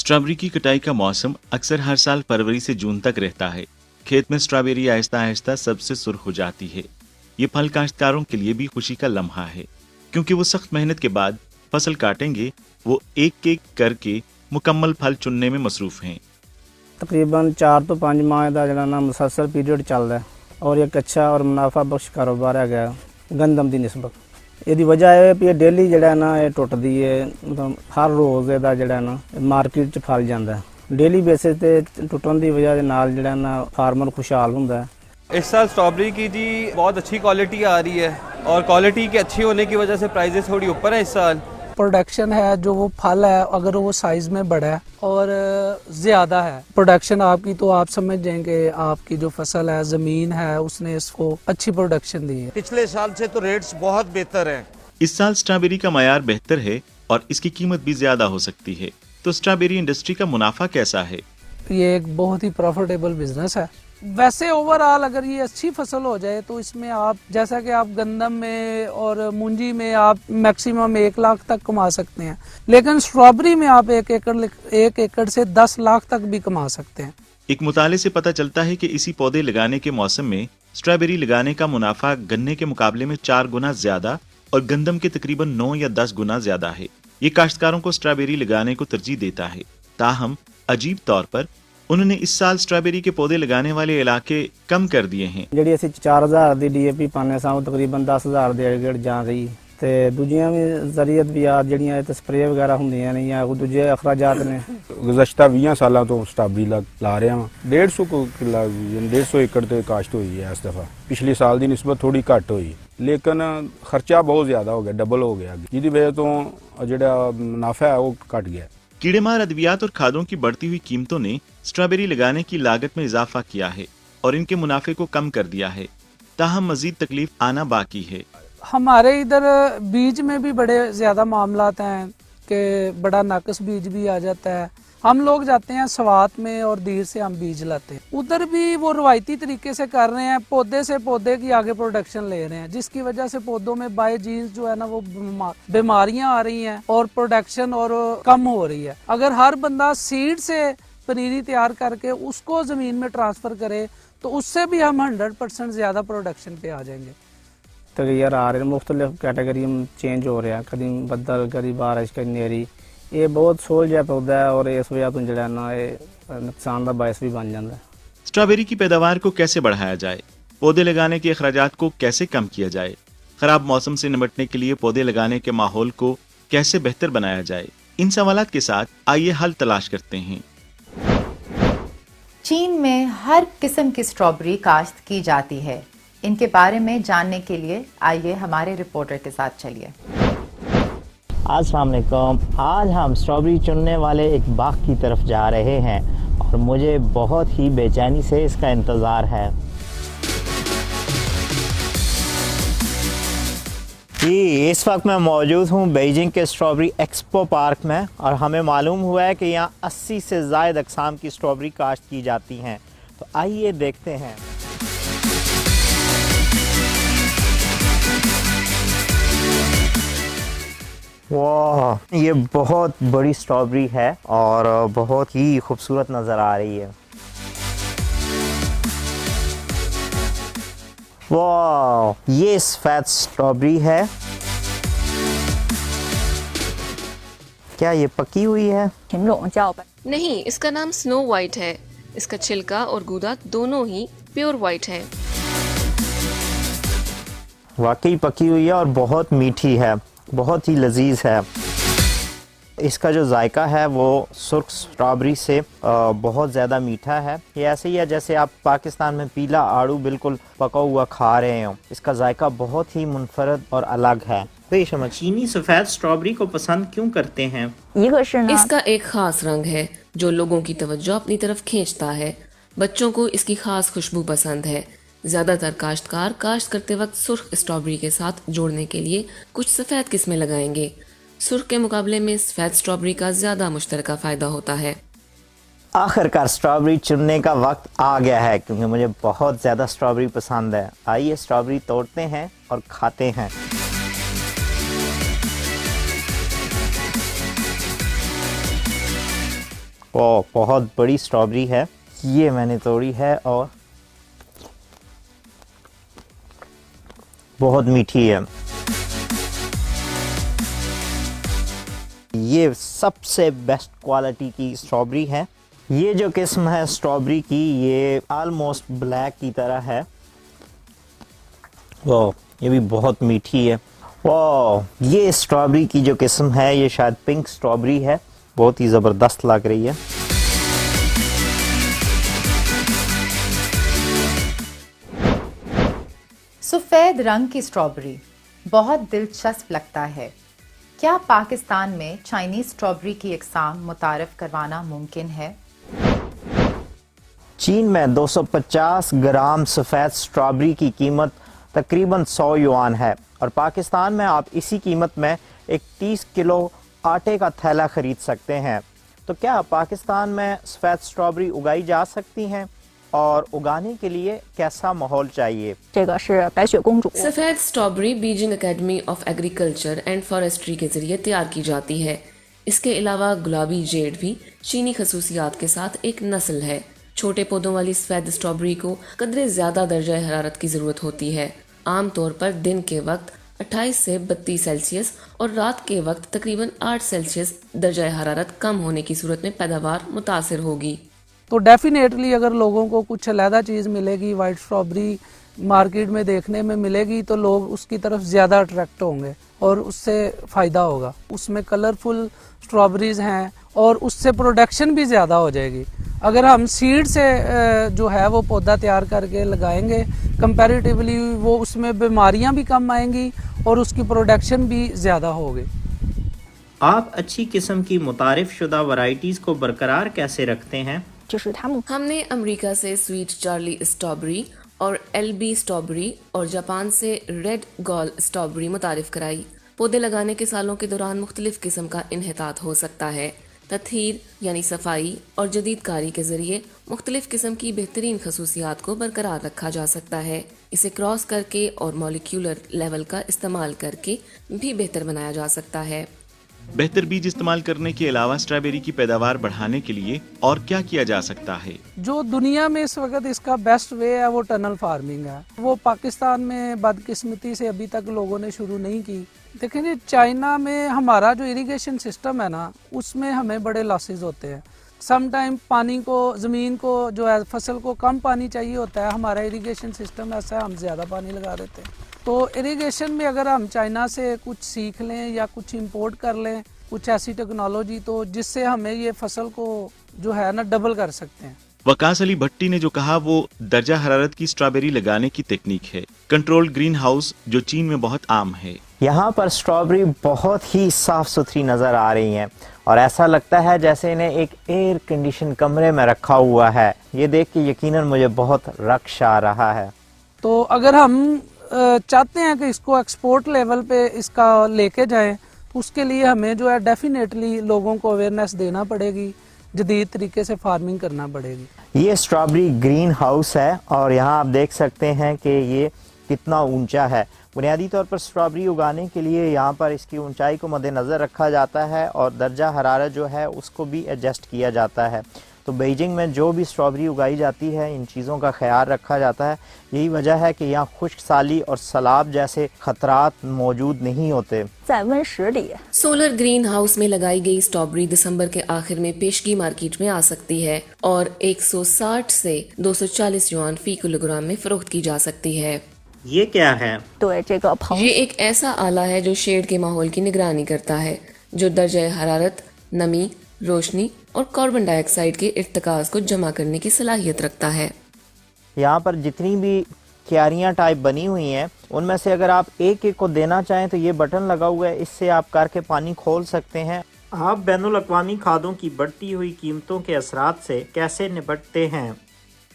Strawberry की कटाई का मौसम अक्सर हर साल फरवरी से जून तक रहता है। खेत में स्ट्रॉबेरी आहिस्ता आहिस्ता सबसे सुर्ख हो जाती है। ये फल काश्तकारों के लिए भी खुशी का लम्हा है, क्योंकि वो सख्त मेहनत के बाद फसल काटेंगे। वो एक एक करके मुकम्मल फल चुनने में मसरूफ हैं। तकरीबन 4 ਤੋਂ 5 माह का ਜਿਹੜਾ ਨਾ ਮੁਸਲਸਲ ਪੀਰੀਅਡ ਚੱਲਦਾ ਹੈ ਔਰ ਇੱਕ ਅੱਛਾ ਔਰ ਮੁਨਾਫਾ ਬਖਸ਼ ਕਾਰੋਬਾਰ ਹੈਗਾ ਗੰਦਮ ਦੀ ਨਿਸਬਤ। ਇਹਦੀ ਵਜ੍ਹਾ ਇਹ ਹੈ ਵੀ ਇਹ ਡੇਲੀ ਜਿਹੜਾ ਨਾ ਇਹ ਟੁੱਟਦੀ ਹੈ, ਮਤਲਬ ਹਰ ਰੋਜ਼ ਇਹਦਾ ਜਿਹੜਾ ਨਾ ਮਾਰਕੀਟ 'ਚ ਫਲ ਜਾਂਦਾ ਹੈ। ਡੇਲੀ ਬੇਸਿਸ ਤੇ ਟੁੱਟਣ ਦੀ ਵਜ੍ਹਾ ਦੇ ਨਾਲ ਜਿਹੜਾ ਨਾ ਫਾਰਮਰ खुशहाल ਹੁੰਦਾ है। इस साल स्ट्रॉबेरी की जी बहुत अच्छी क्वालिटी आ रही है और क्वालिटी के अच्छी होने की वजह से प्राइजेस थोड़ी ऊपर है इस साल। प्रोडक्शन है जो वो फल है, अगर वो साइज में बड़ा है और ज़्यादा है प्रोडक्शन आपकी, तो आप समझ जाएंगे आपकी जो फसल है, ज़मीन है, उसने इसको अच्छी प्रोडक्शन दी है। पिछले साल से तो रेट्स बहुत बेहतर हैं। इस साल स्ट्रॉबेरी का मयार बेहतर है और इसकी कीमत भी ज्यादा हो सकती है। तो स्ट्रॉबेरी इंडस्ट्री का मुनाफा कैसा है? ये एक बहुत ही प्रॉफिटेबल बिजनेस है। वैसे ओवरऑल अगर ये अच्छी फसल हो जाए तो इसमें आप, जैसा कि आप गंदम में और मूंजी में आप मैक्सिमम 1 लाख तक कमा सकते हैं, लेकिन स्ट्रॉबेरी में आप 1 एकड़ से 10 लाख तक भी कमा सकते हैं। एक मुताले से पता चलता है कि इसी पौधे लगाने के मौसम में स्ट्रॉबेरी लगाने का मुनाफा गन्ने के मुकाबले में 4 गुना ज्यादा और गंदम के तकरीबन 9 या 10 गुना ज्यादा है। ये काश्तकारों को स्ट्रॉबेरी लगाने को तरजीह देता है। ताहम अजीब तौर पर उन्होंने इस साल स्ट्रॉबेरी के पौधे लगाने वाले इलाके कम कर दिए हैं। ਜਿਹੜੀ ਅਸੀਂ 4000 ਦੀ ਡੀਏਪੀ ਪਾਉਂਦੇ ਸਾਂ ਉਹ ਤਕਰੀਬਨ 10000 ਦੇ ਏੜ ਜਾ ਰਹੀ ਤੇ ਦੂਜੀਆਂ ਵੀ ਜ਼ਰੀਅਤ ਵੀ ਆ ਜਿਹੜੀਆਂ ਇਹ ਤੇ ਸਪਰੇਅ ਵਗੈਰਾ ਹੁੰਦੀਆਂ ਨੇ ਜਾਂ ਕੋਈ ਦੂਜੇ ਅਖਰਾਜਾਤ ਨੇ। ਗੁਜ਼ਸ਼ਤਾ 20 ਸਾਲਾਂ ਤੋਂ ਸਟ੍ਰਾਬੇਰੀ ਲਾ ਰਿਹਾ ਹਾਂ। 150 ਕਿੱਲਾ 150 ਏਕੜ ਤੇ ਕਾਸ਼ਤ ਹੋਈ ਹੈ ਇਸ ਦਫਾ। ਪਿਛਲੇ ਸਾਲ ਦੀ ਨਿਸਬਤ ਥੋੜੀ ਘੱਟ ਹੋਈ, ਲੇਕਿਨ ਖਰਚਾ ਬਹੁਤ ਜ਼ਿਆਦਾ ਹੋ ਗਿਆ, ਡਬਲ ਹੋ ਗਿਆ, ਜਿਹਦੀ ਵਜ੍ਹਾ ਤੋਂ ਜਿਹੜਾ ਮੁਨਾਫਾ ਹੈ ਉਹ ਘਟ ਗਿਆ। कीड़ेमार अद्वियात और खादों की बढ़ती हुई कीमतों ने स्ट्रॉबेरी लगाने की लागत में इजाफा किया है और इनके मुनाफे को कम कर दिया है। ताहम मजीद तकलीफ आना बाकी है। हमारे इधर बीज में भी बड़े ज़्यादा मामलात हैं कि बड़ा नाकस बीज भी आ जाता है। हम लोग जाते हैं सवात में और दीर से हम बीज लाते हैं। उधर भी वो रवायती तरीके से कर रहे हैं, पौधे से पौधे की आगे प्रोडक्शन ले रहे हैं, जिसकी वजह से पौधों में बाय जीन्स जो है ना वो बीमारियां आ रही हैं और प्रोडक्शन और कम हो रही है। अगर हर बंदा सीड से पनीरी तैयार करके उसको ज़मीन में ट्रांसफ़र करे तो उससे भी हम 100% ज़्यादा प्रोडक्शन पे आ जाएंगे। तगैर आ रहे मुख्तलिफ कैटेगरी में चेंज हो रहा है, कभी बदल, कभी बारिश, कभी नेरी। ये बहुत सोल जहा पौधा है और इस वजह तो जड़ा ना ये नुकसान का बायस भी बन जाता है। स्ट्रॉबेरी की पैदावार को कैसे बढ़ाया जाए? पौधे लगाने के अखराजात को कैसे कम किया जाए? खराब मौसम से निपटने के लिए पौधे लगाने के माहौल को कैसे बेहतर बनाया जाए? इन सवालात के साथ आइए हल तलाश करते हैं। चीन में हर किस्म की स्ट्रॉबेरी काश्त की जाती है। इनके बारे में जानने के लिए आइए हमारे रिपोर्टर के साथ चलिए। अस्सलाम वालेकुम। आज हम स्ट्रॉबेरी चुनने वाले एक बाग की तरफ जा रहे हैं और मुझे बहुत ही बेचैनी से इसका इंतज़ार है। जी, इस वक्त मैं मौजूद हूँ बीजिंग के स्ट्रॉबेरी एक्सपो पार्क में और हमें मालूम हुआ है कि यहाँ 80 से ज़ायद अक़साम की स्ट्रॉबेरी काश्त की जाती हैं। तो आइए देखते हैं। वाह, ये बहुत बड़ी स्ट्रॉबेरी है और बहुत ही खूबसूरत नज़र आ रही है। वाह, ये सफ़ेद स्ट्रॉबेरी है। क्या ये पकी हुई है? नहीं, इसका नाम स्नो वाइट है। इसका छिलका और गूदा दोनों ही प्योर वाइट है। वाकई पकी हुई है और बहुत मीठी है, बहुत ही लजीज है। इसका जो जायका है वो सुर्ख स्ट्रॉबेरी से बहुत ज़्यादा मीठा है। ये ऐसे ही है जैसे आप पाकिस्तान में पीला आड़ू बिल्कुल पका हुआ खा रहे हो। इसका जायका बहुत ही मुनफरद और अलग है। चीनी सफ़ेद स्ट्रॉबेरी को पसंद क्यों करते हैं? इसका एक खास रंग है जो लोगों की तवज्जो अपनी तरफ खींचता है। बच्चों को इसकी खास खुशबू पसंद है। ज्यादातर काश्तकार काश्त करते वक्त सुर्ख स्ट्रॉबेरी के साथ जोड़ने के लिए कुछ सफेद किस्में लगाएंगे। सुर्ख के मुकाबले में सफेद स्ट्रॉबेरी का ज्यादा मुश्तरका फायदा होता है। आखिरकार स्ट्रॉबेरी चुनने का वक्त आ गया है, क्योंकि मुझे बहुत ज्यादा स्ट्रॉबेरी पसंद है। आइए स्ट्रॉबेरी तोड़ते हैं और खाते हैं। वो बहुत बड़ी स्ट्रॉबेरी है, ये मैंने तोड़ी है और बहुत मीठी है। ये सबसे बेस्ट क्वालिटी की स्ट्रॉबेरी है। ये जो किस्म है स्ट्रॉबेरी की, ये ऑलमोस्ट ब्लैक की तरह है। वाह, ये भी बहुत मीठी है। वाह, ये स्ट्रॉबेरी की जो किस्म है ये शायद पिंक स्ट्रॉबेरी है, बहुत ही ज़बरदस्त लग रही है। सफ़ेद रंग की स्ट्रॉबेरी बहुत दिलचस्प लगता है। क्या पाकिस्तान में चाइनीज स्ट्रॉबेरी की इकसाम मुतारफ करवाना मुमकिन है? चीन में 250 ग्राम सफ़ेद स्ट्रॉबेरी की कीमत तकरीबन 100 युआन है और पाकिस्तान में आप इसी कीमत में एक 30 किलो आटे का थैला खरीद सकते हैं। तो क्या पाकिस्तान में सफ़ेद स्ट्रॉबेरी उगाई जा सकती हैं और उगाने के लिए कैसा माहौल चाहिए? सफेद strawberry Beijing academy of agriculture and forestry के जरिए तैयार की जाती है। इसके अलावा गुलाबी जेड भी चीनी खसूसियात के साथ एक नस्ल है। छोटे पौधों वाली सफेद स्ट्रॉबेरी को कदरे ज्यादा दर्जा हरारत की जरूरत होती है। आमतौर पर दिन के वक्त 28 से 32 सेल्सियस और रात के वक्त तकरीबन 8 सेल्सियस दर्जा हरारत कम होने की सूरत में पैदावार मुतासिर होगी। तो डेफिनेटली अगर लोगों को कुछ अलहदा चीज़ मिलेगी, वाइट स्ट्रॉबेरी मार्केट में देखने में मिलेगी, तो लोग उसकी तरफ ज़्यादा अट्रैक्ट होंगे और उससे फ़ायदा होगा। उसमें कलरफुल स्ट्रॉबेरीज हैं और उससे प्रोडक्शन भी ज़्यादा हो जाएगी। अगर हम सीड से जो है वो पौधा तैयार करके लगाएंगे, कंपैरेटिवली वो उसमें बीमारियां भी कम आएंगी और उसकी प्रोडक्शन भी ज़्यादा होगी। आप अच्छी किस्म की मुतारिफ शुदा वैरायटीज़ को बरकरार कैसे रखते हैं? हमने अमेरिका से स्वीट चार्ली स्ट्रॉबेरी और एलबी स्ट्रॉबेरी और जापान से रेड गॉल स्ट्रॉबेरी मुतारिफ कराई। पौधे लगाने के सालों के दौरान मुख्तलिफ किस्म का इन्हितात हो सकता है। तथहीर यानी सफाई और जदीद कारी के जरिए मुख्तलिफ किस्म की बेहतरीन खसूसियात को बरकरार रखा जा सकता है। इसे क्रॉस करके और मॉलिक्यूलर लेवल का इस्तेमाल करके भी बेहतर बनाया जा सकता है। बेहतर बीज इस्तेमाल करने के अलावा स्ट्रॉबेरी की पैदावार बढ़ाने के लिए और क्या किया जा सकता है? जो दुनिया में इस वक्त इसका बेस्ट वे है वो टनल फार्मिंग है। वो पाकिस्तान में बदकिस्मती से अभी तक लोगों ने शुरू नहीं की। देखें जी, चाइना में हमारा जो इरिगेशन सिस्टम है ना, उसमें हमें बड़े लॉसेस होते हैं। सम टाइम पानी को, ज़मीन को जो है फसल को कम पानी चाहिए होता है, हमारा इरिगेशन सिस्टम ऐसा है हम ज़्यादा पानी लगा देते हैं। तो इरिगेशन में अगर हम चाइना से कुछ सीख लें या कुछ इंपोर्ट कर लें, कुछ ऐसी टेक्नोलॉजी, तो जिससे हमें ये फसल को जो है ना डबल कर सकते हैं। वकास अली भट्टी ने जो कहा वो दर्जा हरारत की स्ट्रॉबेरी लगाने की टेक्निक है। कंट्रोल्ड ग्रीन हाउस जो चीन में बहुत आम है। यहाँ पर स्ट्रॉबेरी बहुत ही साफ सुथरी नज़र आ रही हैं और ऐसा लगता है जैसे इन्हें एक एयर कंडीशन कमरे में रखा हुआ है। ये देख के यकीनन मुझे बहुत रक्श आ रहा है। तो अगर हम चाहते हैं कि इसको एक्सपोर्ट लेवल पे इसका लेके जाएं, तो उसके लिए हमें जो है डेफिनेटली लोगों को अवेयरनेस देना पड़ेगी, जदीद तरीके से फार्मिंग करना पड़ेगी। ये स्ट्रॉबेरी ग्रीन हाउस है और यहाँ आप देख सकते हैं कि ये कितना ऊंचा है। बुनियादी तौर पर स्ट्रॉबेरी उगाने के लिए यहाँ पर इसकी ऊंचाई को मद्देनज़र रखा जाता है और दर्जा हरारत जो है उसको भी एडजस्ट किया जाता है। तो बीजिंग में जो भी स्ट्रॉबेरी उगाई जाती है इन चीज़ों का ख्याल रखा जाता है। यही वजह है कि यहाँ खुश्क साली और सैलाब जैसे खतरात मौजूद नहीं होते। सोलर ग्रीन हाउस में लगाई गई स्ट्रॉबेरी दिसंबर के आखिर में पेशगी मार्केट में आ सकती है और 160 से 240 युआन फी किलोग्राम में फरोख्त की जा सकती है। ये क्या है? ये एक ऐसा आला है जो शेड के माहौल की निगरानी करता है, जो दर्जा हरारत, नमी, रोशनी और कार्बन डाइऑक्साइड के इर्तिकाज को जमा करने की सलाहियत रखता है। यहाँ पर जितनी भी क्यारियाँ टाइप बनी हुई हैं उनमें से अगर आप एक एक को देना चाहें तो ये बटन लगा हुआ है, इससे आप करके पानी खोल सकते हैं। आप बैनुल अक़वामी खादों की बढ़ती हुई कीमतों के असरात से कैसे निपटते हैं?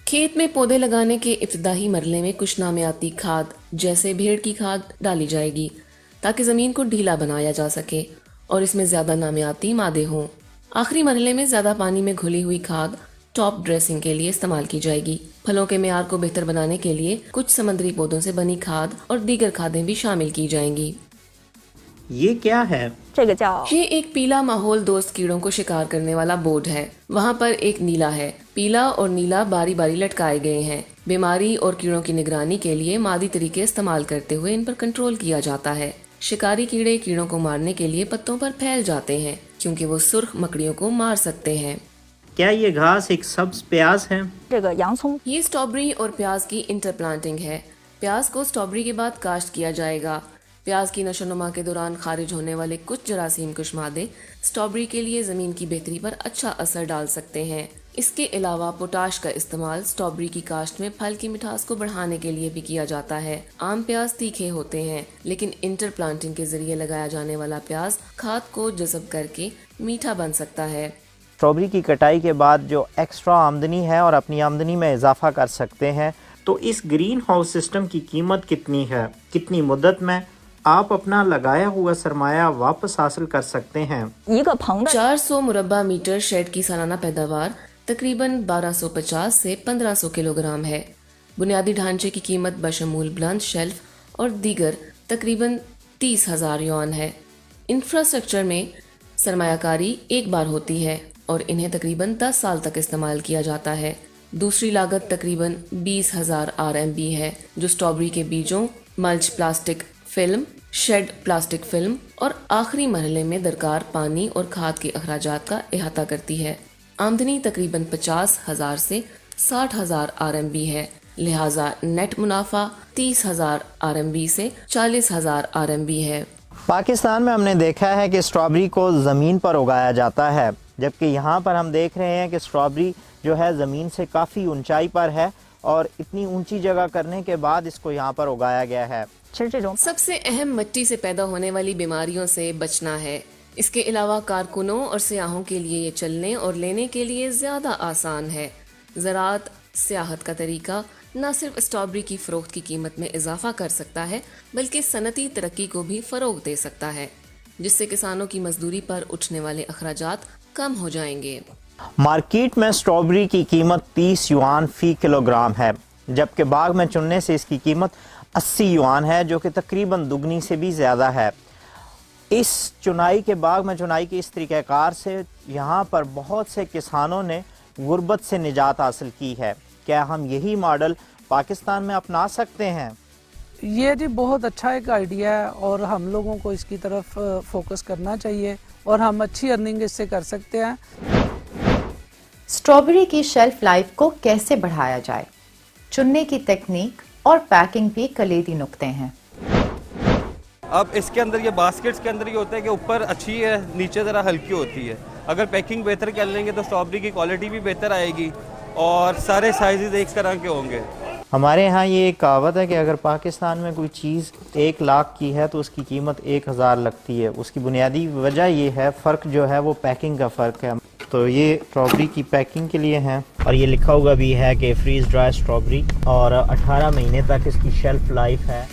खेत में पौधे लगाने के इब्तदाई मरहले में कुछ नामियाती खाद जैसे भेड़ की खाद डाली जाएगी ताकि ज़मीन को ढीला बनाया जा सके और इसमें ज़्यादा नामियाती मादे हों। आखिरी मरहले में ज़्यादा पानी में घुली हुई खाद टॉप ड्रेसिंग के लिए इस्तेमाल की जाएगी। फलों के मेयार को बेहतर बनाने के लिए कुछ समुद्री पौधों से बनी खाद और दीगर खादें भी शामिल की जाएंगी। ये क्या है? ये एक पीला माहौल दोस्त कीड़ों को शिकार करने वाला बोर्ड है। वहाँ पर एक नीला है। पीला और नीला बारी बारी लटकाए गए हैं। बीमारी और कीड़ों की निगरानी के लिए मादी तरीके इस्तेमाल करते हुए इन पर कंट्रोल किया जाता है। शिकारी कीड़े कीड़ों को मारने के लिए पत्तों पर फैल जाते हैं क्योंकि वो सुर्ख मकड़ियों को मार सकते हैं। क्या ये घास एक सब्ज प्याज है? ये स्ट्रॉबेरी और प्याज की इंटरप्लांटिंग है। प्याज को स्ट्रॉबेरी के बाद काश्त किया जाएगा। प्याज की नशोनुमा के दौरान खारिज होने वाले कुछ जरासीम कुशमादे स्ट्रॉबेरी के लिए जमीन की बेहतरी पर अच्छा असर डाल सकते हैं। इसके अलावा पोटाश का इस्तेमाल स्ट्रॉबेरी की काश्त में फल की मिठास को बढ़ाने के लिए भी किया जाता है। आम प्याज तीखे होते हैं, लेकिन इंटरप्लांटिंग के जरिए लगाया जाने वाला प्याज खाद को जज़ब करके मीठा बन सकता है। स्ट्रॉबेरी की कटाई के बाद जो एक्स्ट्रा आमदनी है और अपनी आमदनी में इजाफा कर सकते हैं, तो इस ग्रीन हाउस सिस्टम की कीमत कितनी है? कितनी मुद्दत में आप अपना लगाया हुआ सरमाया वापस हासिल कर सकते हैं? 400 मुरब्बा मीटर शेड की सालाना पैदावार तकरीबन 1250 से 1500 किलोग्राम है। बुनियादी ढांचे की कीमत बशमूल बुलंद शेल्फ और दीगर तकरीबन 30,000 युआन है। इंफ्रास्ट्रक्चर में सरमायाकारी एक बार होती है और इन्हें तकरीबन 10 साल तक इस्तेमाल किया जाता है। दूसरी लागत तकरीबन 20,000 RMB है, जो स्ट्रॉबेरी के बीजों, mulch plastic film, shade plastic film और आखिरी मरहले में दरकार पानी और खाद के अखराजात का अहाता करती है। आमदनी तकरीबन 50,000 से 60,000 RMB है, लिहाजा नेट मुनाफा 30,000 RMB से 40,000 RMB है। पाकिस्तान में हमने देखा है कि स्ट्रॉबेरी को ज़मीन पर उगाया जाता है, जबकि यहाँ पर हम देख रहे हैं कि स्ट्रॉबेरी जो है ज़मीन से काफ़ी ऊंचाई पर है और इतनी ऊंची जगह करने के बाद इसको यहाँ पर उगाया गया है। सबसे अहम मिट्टी से पैदा होने वाली बीमारियों से बचना है। इसके अलावा कारकुनों और सियाहों के लिए ये चलने और लेने के लिए ज़्यादा आसान है। ज़राअत सियाहत का तरीका न सिर्फ स्ट्रॉबेरी की फ़रोख्त की कीमत में इजाफा कर सकता है, बल्कि सनती तरक्की को भी फ़रोग दे सकता है, जिससे किसानों की मजदूरी पर उठने वाले अखराजात कम हो जाएंगे। मार्केट में स्ट्रॉबेरी की कीमत 30 युआन फ़ी किलोग्राम है, जबकि बाग में चुनने से इसकी कीमत 80 युआन है, जो कि तकरीबन दुगनी से भी ज़्यादा है। इस चुनाई के बाग में चुनाई के इस तरीक़ाकार से यहाँ पर बहुत से किसानों ने गुर्बत से निजात हासिल की है। क्या हम यही मॉडल पाकिस्तान में अपना सकते हैं? ये जी बहुत अच्छा एक आइडिया है और हम लोगों को इसकी तरफ फोकस करना चाहिए और हम अच्छी अर्निंग इससे कर सकते हैं। स्ट्रॉबेरी की शेल्फ लाइफ को कैसे बढ़ाया जाए, चुनने की तकनीक और पैकिंग भी कलीदी नुक्ते हैं। अब इसके अंदर ये बास्केट्स के अंदर ये होता है कि ऊपर अच्छी है, नीचे ज़रा हल्की होती है। अगर पैकिंग बेहतर कर लेंगे तो स्ट्रॉबेरी की क्वालिटी भी बेहतर आएगी और सारे साइजेस एक तरह के होंगे। हमारे यहाँ ये एक कहावत है कि अगर पाकिस्तान में कोई चीज़ 1 लाख की है तो उसकी कीमत 1000 लगती है। उसकी बुनियादी वजह ये है, फ़र्क जो है वो पैकिंग का फ़र्क है। तो ये स्ट्रॉबेरी की पैकिंग के लिए हैं और ये लिखा हुआ भी है कि फ्रीज़ ड्राई स्ट्रॉबेरी और 18 महीने तक इसकी शेल्फ लाइफ है।